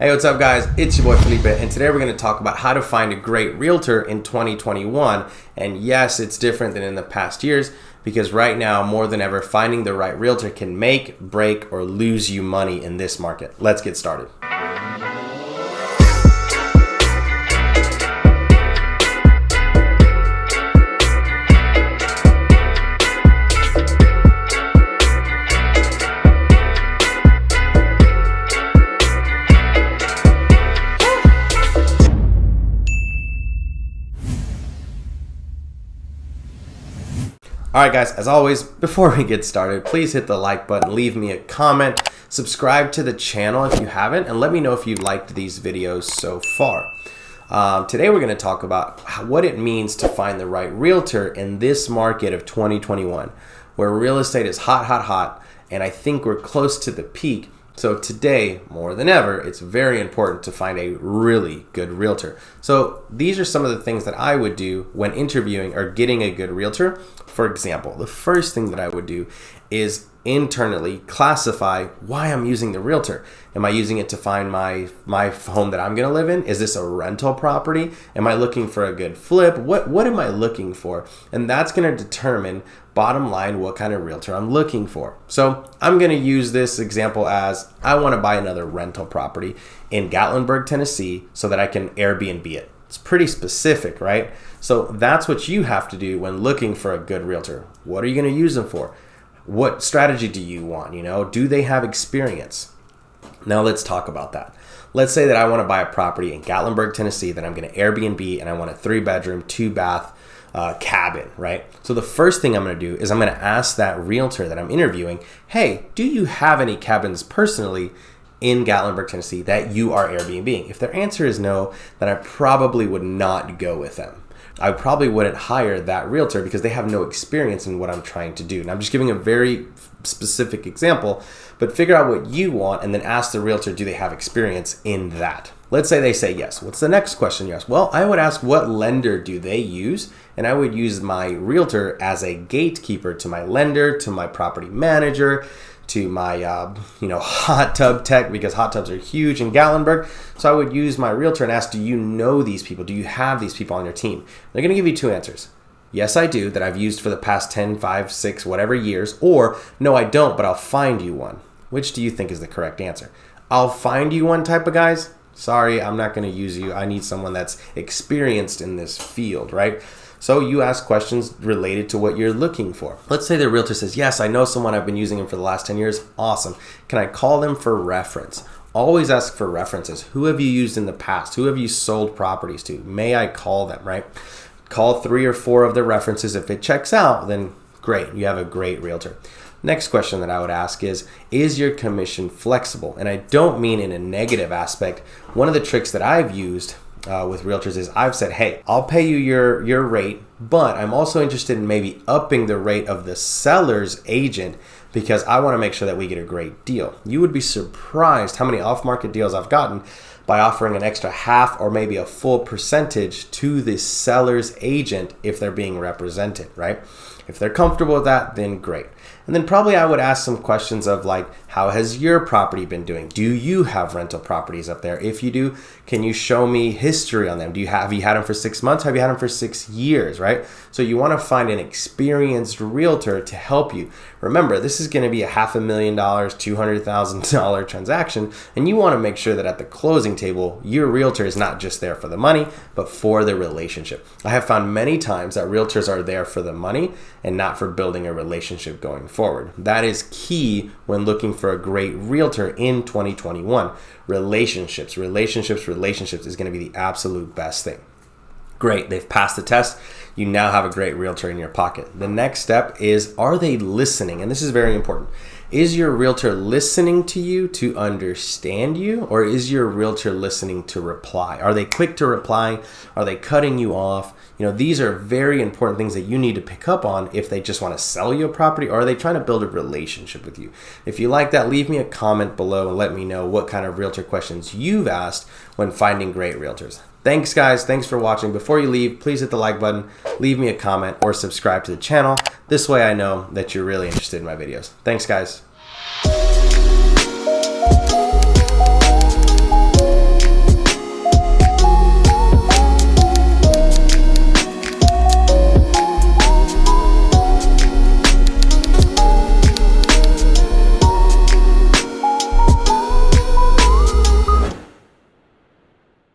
Hey, what's up guys? It's your boy Felipe, and today we're going to talk about how to find a great realtor in 2021. And yes, it's different than in the past years because right now, more than ever, finding the right realtor can make, break, or lose you money in this market. Let's get started. Alright guys, as always, before we get started, please hit the like button, leave me a comment, subscribe to the channel if you haven't, and let me know if you liked these videos so far. Today we're going to talk about what it means to find the right realtor in this market of 2021, where real estate is hot, and I think we're close to the peak. So today, more than ever, it's very important to find a really good realtor. So these are some of the things that I would do when interviewing or getting a good realtor. For example, the first thing that I would do is internally classify why I'm using the realtor. Am I using it to find my home that I'm going to live in? Is this a rental property? Am I looking for a good flip? What am I looking for? And that's going to determine, bottom line, what kind of realtor I'm looking for. So I'm going to use this example as I want to buy another rental property in Gatlinburg, Tennessee, so that I can Airbnb it. It's pretty specific, right? So that's what you have to do when looking for a good realtor. What are you going to use them for? What strategy do you want? Do they have experience? Now let's talk about that. Let's say that I want to buy a property in Gatlinburg, Tennessee that I'm going to Airbnb, and I want a 3-bedroom, 2-bath cabin, right? So the first thing I'm going to do is I'm going to ask that realtor that I'm interviewing, hey, do you have any cabins personally in Gatlinburg, Tennessee that you are Airbnb-ing? If their answer is no, then I probably would not go with them. I probably wouldn't hire that realtor because they have no experience in what I'm trying to do. And I'm just giving a very specific example, but figure out what you want and then ask the realtor, do they have experience in that? Let's say they say yes. What's the next question you ask? Well, I would ask what lender do they use? And I would use my realtor as a gatekeeper to my lender, to my property manager, to my hot tub tech, because hot tubs are huge in Gatlinburg. So I would use my realtor and ask, do you know these people? Do you have these people on your team? They're going to give you two answers. Yes, I do, that I've used for the past 10, 5, 6, whatever years. Or no, I don't, but I'll find you one. Which do you think is the correct answer? I'll find you one type of guys? Sorry, I'm not going to use you. I need someone that's experienced in this field, right? So you ask questions related to what you're looking for. Let's say the realtor says, yes, I know someone, I've been using him for the last 10 years. Awesome. Can I call them for reference? Always ask for references. Who have you used in the past? Who have you sold properties to? May I call them, right? Call 3 or 4 of the references. If it checks out, then great. You have a great realtor. Next question that I would ask is your commission flexible? And I don't mean in a negative aspect. One of the tricks that I've used with realtors is I've said, hey, I'll pay you your rate, but I'm also interested in maybe upping the rate of the seller's agent because I want to make sure that we get a great deal. You would be surprised how many off-market deals I've gotten by offering an extra half or maybe a full percentage to the seller's agent if they're being represented, right? If they're comfortable with that, then great. And then probably I would ask some questions of like, how has your property been doing? Do you have rental properties up there? If you do, can you show me history on them? Have you had them for 6 months? Have you had them for 6 years, right? So you want to find an experienced realtor to help you. Remember, this is going to be a $500,000, $200,000 transaction, and you want to make sure that at the closing table, your realtor is not just there for the money, but for the relationship. I have found many times that realtors are there for the money and not for building a relationship going forward. That is key when looking for a great realtor in 2021. Relationships is going to be the absolute best thing. Great, they've passed the test. You now have a great realtor in your pocket. The next step is, are they listening? And this is very important. Is your realtor listening to you to understand you, or is your realtor listening to reply? Are they quick to reply? Are they cutting you off? These are very important things that you need to pick up on if they just want to sell you a property, or are they trying to build a relationship with you? If you like that, leave me a comment below and let me know what kind of realtor questions you've asked when finding great realtors. Thanks guys, thanks for watching. Before you leave, please hit the like button, leave me a comment, or subscribe to the channel. This way I know that you're really interested in my videos. Thanks guys.